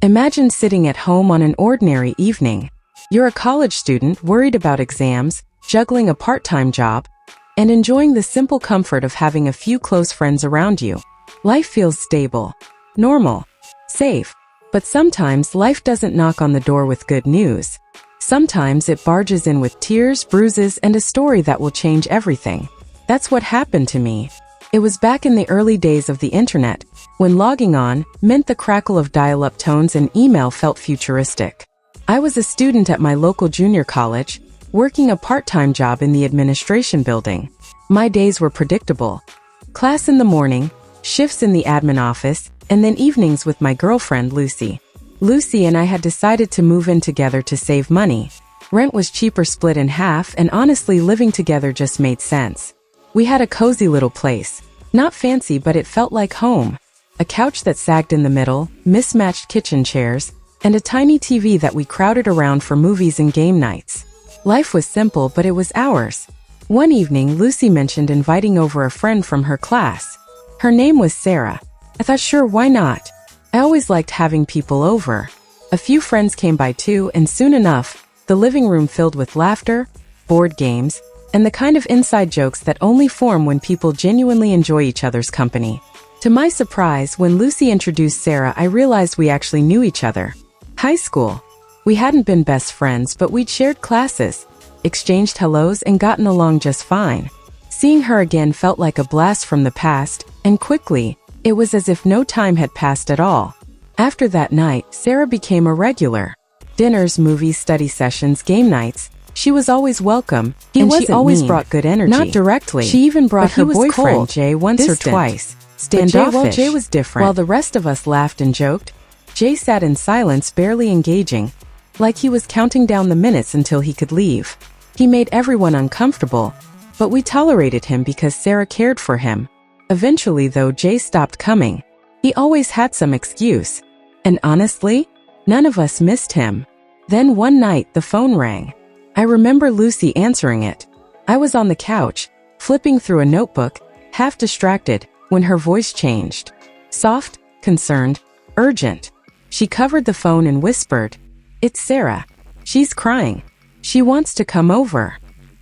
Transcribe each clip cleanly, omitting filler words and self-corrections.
Imagine sitting at home on an ordinary evening. You're a college student worried about exams, juggling a part-time job, and enjoying the simple comfort of having a few close friends around you. Life feels stable, normal, safe. But sometimes life doesn't knock on the door with good news. Sometimes it barges in with tears, bruises, and a story that will change everything. That's what happened to me. It was back in the early days of the internet, when logging on meant the crackle of dial-up tones and email felt futuristic. I was a student at my local junior college, working a part-time job in the administration building. My days were predictable. Class in the morning, shifts in the admin office, and then evenings with my girlfriend Lucy. Lucy and I had decided to move in together to save money. Rent was cheaper split in half, and honestly living together just made sense. We had a cozy little place. Not fancy, but it felt like home. A couch that sagged in the middle, mismatched kitchen chairs, and a tiny TV that we crowded around for movies and game nights. Life was simple, but it was ours. One evening, Lucy mentioned inviting over a friend from her class. Her name was Sarah. I thought, sure, why not? I always liked having people over. A few friends came by too, and soon enough, the living room filled with laughter, board games, and the kind of inside jokes that only form when people genuinely enjoy each other's company. To my surprise, when Lucy introduced Sarah, I realized we actually knew each other. High school. We hadn't been best friends, but we'd shared classes, exchanged hellos, and gotten along just fine. Seeing her again felt like a blast from the past, and quickly, it was as if no time had passed at all. After that night, Sarah became a regular. Dinners, movies, study sessions, game nights. She was always welcome, and she always brought good energy. Not directly. She even brought her boyfriend Jay once or twice. Standoffish. Jay was different. While the rest of us laughed and joked, Jay sat in silence, barely engaging, like he was counting down the minutes until he could leave. He made everyone uncomfortable, but we tolerated him because Sarah cared for him. Eventually, though, Jay stopped coming. He always had some excuse. And honestly, none of us missed him. Then one night, the phone rang. I remember Lucy answering it. I was on the couch, flipping through a notebook, half distracted, when her voice changed. Soft, concerned, urgent. She covered the phone and whispered, "It's Sarah. She's crying. She wants to come over."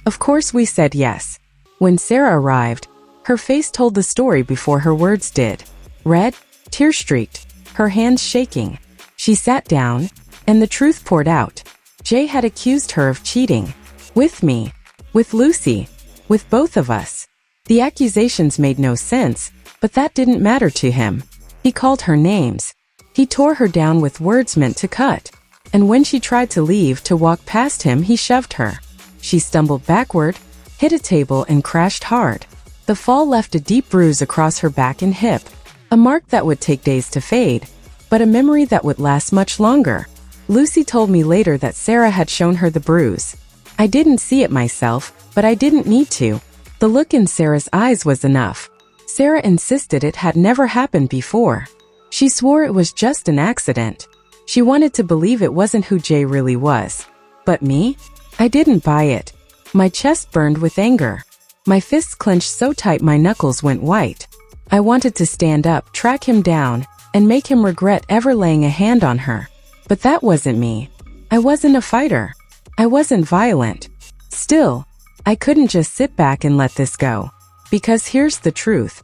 Of course we said yes. When Sarah arrived, her face told the story before her words did. Red, tear-streaked, her hands shaking. She sat down, and the truth poured out. Jay had accused her of cheating. With me. With Lucy. With both of us. The accusations made no sense, but that didn't matter to him. He called her names. He tore her down with words meant to cut. And when she tried to leave, to walk past him, he shoved her. She stumbled backward, hit a table, and crashed hard. The fall left a deep bruise across her back and hip. A mark that would take days to fade, but a memory that would last much longer. Lucy told me later that Sarah had shown her the bruise. I didn't see it myself, but I didn't need to. The look in Sarah's eyes was enough. Sarah insisted it had never happened before. She swore it was just an accident. She wanted to believe it wasn't who Jay really was. But me? I didn't buy it. My chest burned with anger. My fists clenched so tight my knuckles went white. I wanted to stand up, track him down, and make him regret ever laying a hand on her. But that wasn't me. I wasn't a fighter. I wasn't violent. Still, I couldn't just sit back and let this go. Because here's the truth.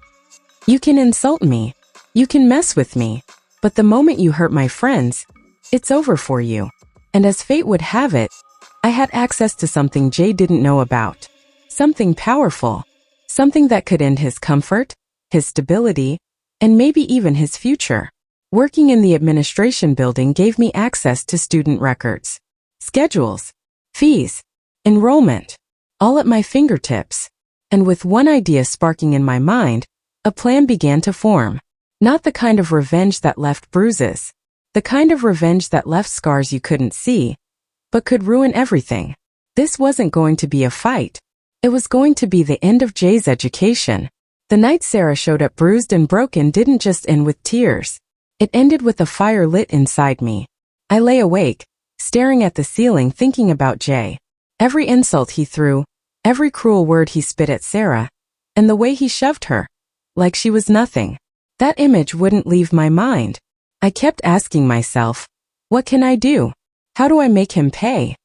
You can insult me. You can mess with me. But the moment you hurt my friends, it's over for you. And as fate would have it, I had access to something Jay didn't know about. Something powerful. Something that could end his comfort, his stability, and maybe even his future. Working in the administration building gave me access to student records, schedules, fees, enrollment, all at my fingertips. And with one idea sparking in my mind, a plan began to form. Not the kind of revenge that left bruises. The kind of revenge that left scars you couldn't see, but could ruin everything. This wasn't going to be a fight. It was going to be the end of Jay's education. The night Sarah showed up bruised and broken didn't just end with tears. It ended with a fire lit inside me. I lay awake, staring at the ceiling thinking about Jay. Every insult he threw, every cruel word he spit at Sarah, and the way he shoved her, like she was nothing. That image wouldn't leave my mind. I kept asking myself, what can I do? How do I make him pay?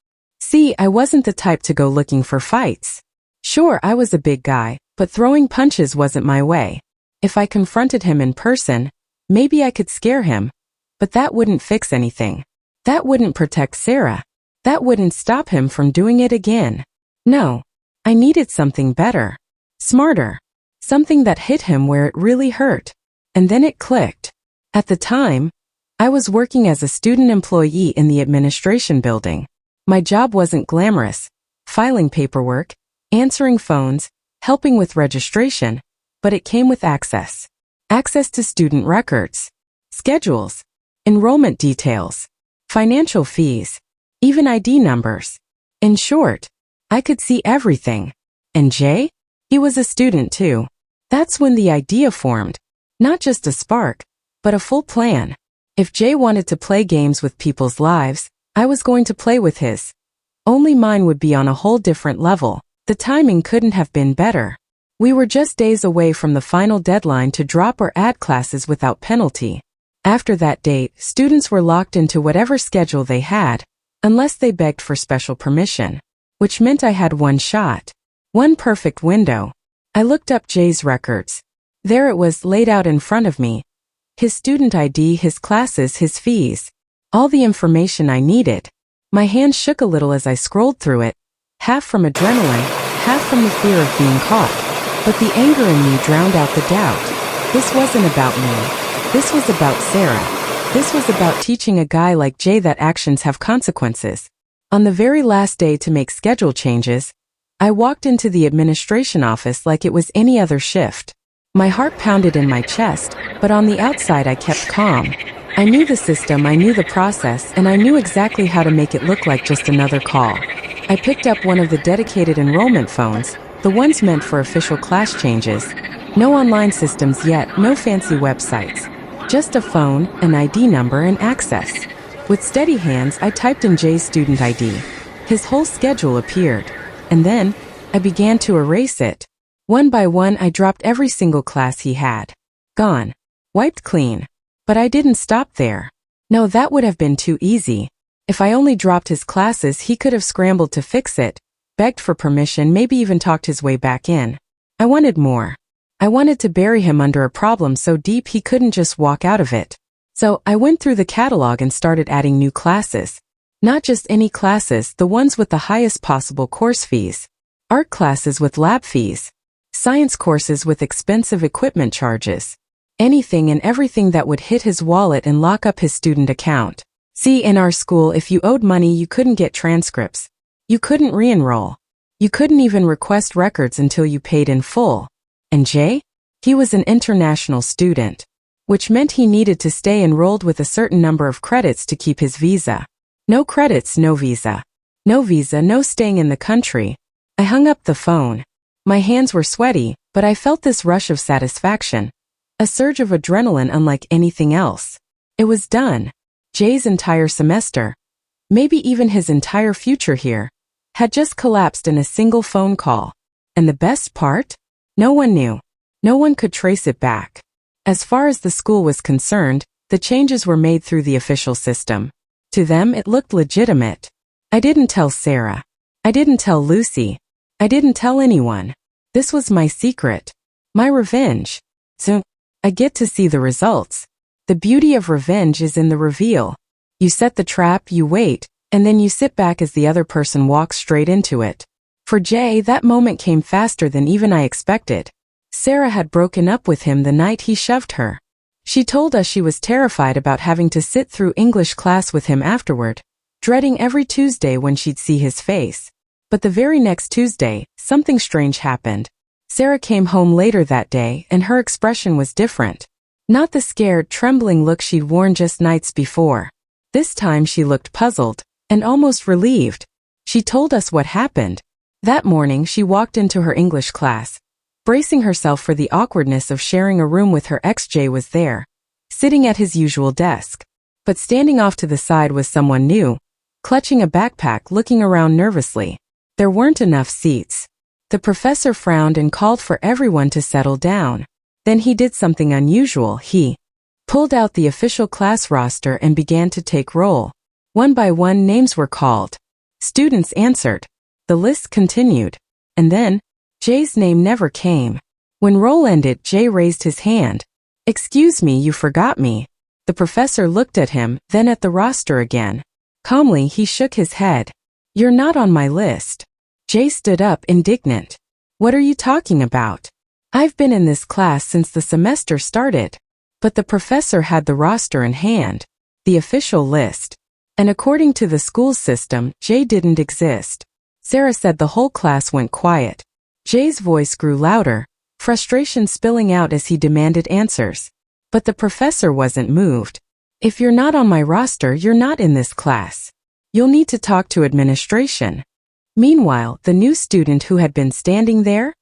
See, I wasn't the type to go looking for fights. Sure, I was a big guy, but throwing punches wasn't my way. If I confronted him in person, maybe I could scare him, but that wouldn't fix anything. That wouldn't protect Sarah. That wouldn't stop him from doing it again. No, I needed something better, smarter, something that hit him where it really hurt. And then it clicked. At the time, I was working as a student employee in the administration building. My job wasn't glamorous, filing paperwork, answering phones, helping with registration, but it came with access. Access to student records, schedules, enrollment details, financial fees, even ID numbers. In short, I could see everything. And Jay? He was a student too. That's when the idea formed. Not just a spark, but a full plan. If Jay wanted to play games with people's lives, I was going to play with his. Only mine would be on a whole different level. The timing couldn't have been better. We were just days away from the final deadline to drop or add classes without penalty. After that date, students were locked into whatever schedule they had, unless they begged for special permission, which meant I had one shot. One perfect window. I looked up Jay's records. There it was laid out in front of me. His student ID, his classes, his fees. All the information I needed. My hand shook a little as I scrolled through it, half from adrenaline, half from the fear of being caught. But the anger in me drowned out the doubt. This wasn't about me. This was about Sarah. This was about teaching a guy like Jay that actions have consequences. On the very last day to make schedule changes, I walked into the administration office like it was any other shift. My heart pounded in my chest, but on the outside I kept calm. I knew the system, I knew the process, and I knew exactly how to make it look like just another call. I picked up one of the dedicated enrollment phones, the ones meant for official class changes. No online systems yet, no fancy websites. Just a phone, an ID number, and access. With steady hands, I typed in Jay's student ID. His whole schedule appeared. And then, I began to erase it. One by one, I dropped every single class he had. Gone. Wiped clean. But I didn't stop there. No, that would have been too easy. If I only dropped his classes, he could have scrambled to fix it, begged for permission, maybe even talked his way back in. I wanted more. I wanted to bury him under a problem so deep he couldn't just walk out of it. So I went through the catalog and started adding new classes. Not just any classes, the ones with the highest possible course fees. Art classes with lab fees. Science courses with expensive equipment charges. Anything and everything that would hit his wallet and lock up his student account. See, in our school, if you owed money, you couldn't get transcripts. You couldn't re-enroll. You couldn't even request records until you paid in full. And Jay? He was an international student, which meant he needed to stay enrolled with a certain number of credits to keep his visa. No credits, no visa. No visa, no staying in the country. I hung up the phone. My hands were sweaty, but I felt this rush of satisfaction. A surge of adrenaline unlike anything else. It was done. Jay's entire semester, maybe even his entire future here, had just collapsed in a single phone call. And the best part? No one knew. No one could trace it back. As far as the school was concerned, the changes were made through the official system. To them, it looked legitimate. I didn't tell Sarah. I didn't tell Lucy. I didn't tell anyone. This was my secret. My revenge. So, I get to see the results. The beauty of revenge is in the reveal. You set the trap, you wait, and then you sit back as the other person walks straight into it. For Jay, that moment came faster than even I expected. Sarah had broken up with him the night he shoved her. She told us she was terrified about having to sit through English class with him afterward, dreading every Tuesday when she'd see his face. But the very next Tuesday, something strange happened. Sarah came home later that day, and her expression was different. Not the scared, trembling look she'd worn just nights before. This time she looked puzzled, and almost relieved. She told us what happened. That morning she walked into her English class. Bracing herself for the awkwardness of sharing a room with her ex. Jay was there, sitting at his usual desk. But standing off to the side was someone new, clutching a backpack, looking around nervously. There weren't enough seats. The professor frowned and called for everyone to settle down. Then he did something unusual. He pulled out the official class roster and began to take roll. One by one names were called. Students answered. The list continued. And then, Jay's name never came. When roll ended, Jay raised his hand. "Excuse me, you forgot me." The professor looked at him, then at the roster again. Calmly, he shook his head. "You're not on my list." Jay stood up, indignant. "What are you talking about? I've been in this class since the semester started." But the professor had the roster in hand, the official list. And according to the school system, Jay didn't exist. Sarah said the whole class went quiet. Jay's voice grew louder, frustration spilling out as he demanded answers. But the professor wasn't moved. "If you're not on my roster, you're not in this class. You'll need to talk to administration." Meanwhile, the new student who had been standing there?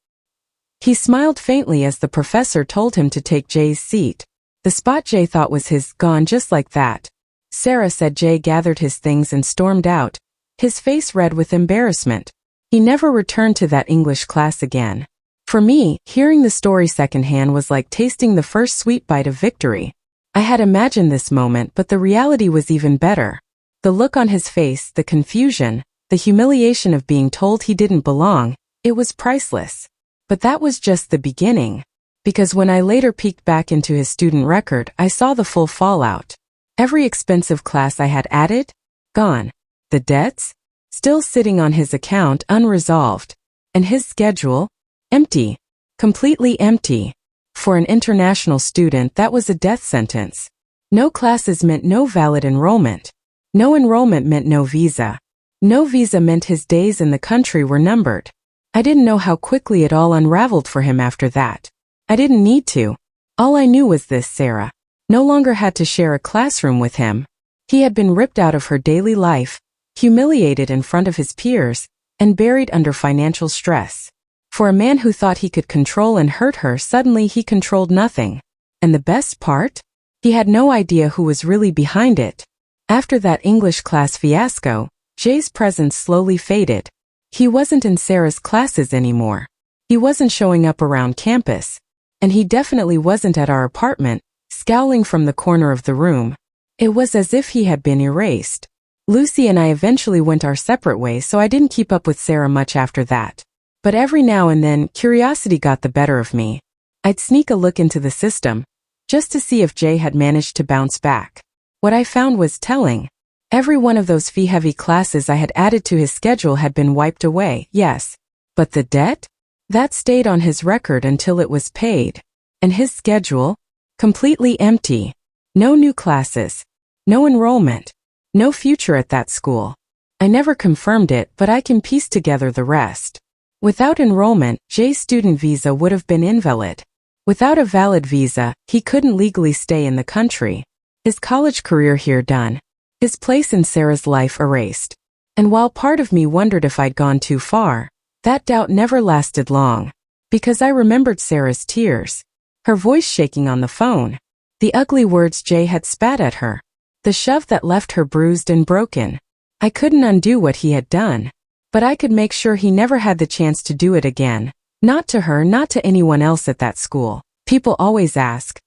He smiled faintly as the professor told him to take Jay's seat. The spot Jay thought was his, gone just like that. Sarah said Jay gathered his things and stormed out, his face red with embarrassment. He never returned to that English class again. For me, hearing the story secondhand was like tasting the first sweet bite of victory. I had imagined this moment, but the reality was even better. The look on his face, the confusion, the humiliation of being told he didn't belong, it was priceless. But that was just the beginning. Because when I later peeked back into his student record, I saw the full fallout. Every expensive class I had added? Gone. The debts? Still sitting on his account unresolved. And his schedule? Empty. Completely empty. For an international student, that was a death sentence. No classes meant no valid enrollment. No enrollment meant no visa. No visa meant his days in the country were numbered. I didn't know how quickly it all unraveled for him after that. I didn't need to. All I knew was this: Sarah no longer had to share a classroom with him. He had been ripped out of her daily life, humiliated in front of his peers, and buried under financial stress. For a man who thought he could control and hurt her, suddenly he controlled nothing. And the best part? He had no idea who was really behind it. After that English class fiasco, Jay's presence slowly faded. He wasn't in Sarah's classes anymore. He wasn't showing up around campus. And he definitely wasn't at our apartment, scowling from the corner of the room. It was as if he had been erased. Lucy and I eventually went our separate ways, so I didn't keep up with Sarah much after that. But every now and then, curiosity got the better of me. I'd sneak a look into the system, just to see if Jay had managed to bounce back. What I found was telling. Every one of those fee-heavy classes I had added to his schedule had been wiped away, yes. But the debt? That stayed on his record until it was paid. And his schedule? Completely empty. No new classes. No enrollment. No future at that school. I never confirmed it, but I can piece together the rest. Without enrollment, Jay's student visa would have been invalid. Without a valid visa, he couldn't legally stay in the country. His college career here done. His place in Sarah's life erased. And while part of me wondered if I'd gone too far, that doubt never lasted long. Because I remembered Sarah's tears. Her voice shaking on the phone. The ugly words Jay had spat at her. The shove that left her bruised and broken. I couldn't undo what he had done. But I could make sure he never had the chance to do it again. Not to her, not to anyone else at that school. People always ask,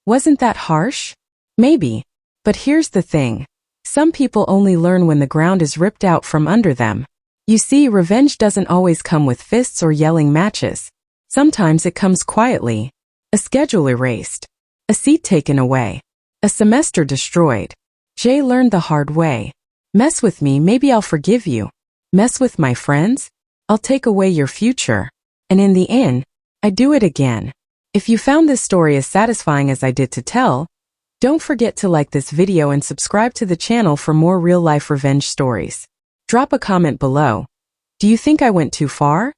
wasn't that harsh? Maybe. But here's the thing. Some people only learn when the ground is ripped out from under them. You see, revenge doesn't always come with fists or yelling matches. Sometimes it comes quietly. A schedule erased. A seat taken away. A semester destroyed. Jay learned the hard way. Mess with me, maybe I'll forgive you. Mess with my friends? I'll take away your future. And in the end, I do it again. If you found this story as satisfying as I did to tell, don't forget to like this video and subscribe to the channel for more real-life revenge stories. Drop a comment below. Do you think I went too far?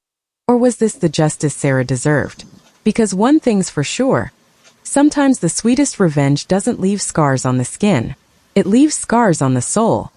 Or was this the justice Sarah deserved? Because one thing's for sure. Sometimes the sweetest revenge doesn't leave scars on the skin. It leaves scars on the soul.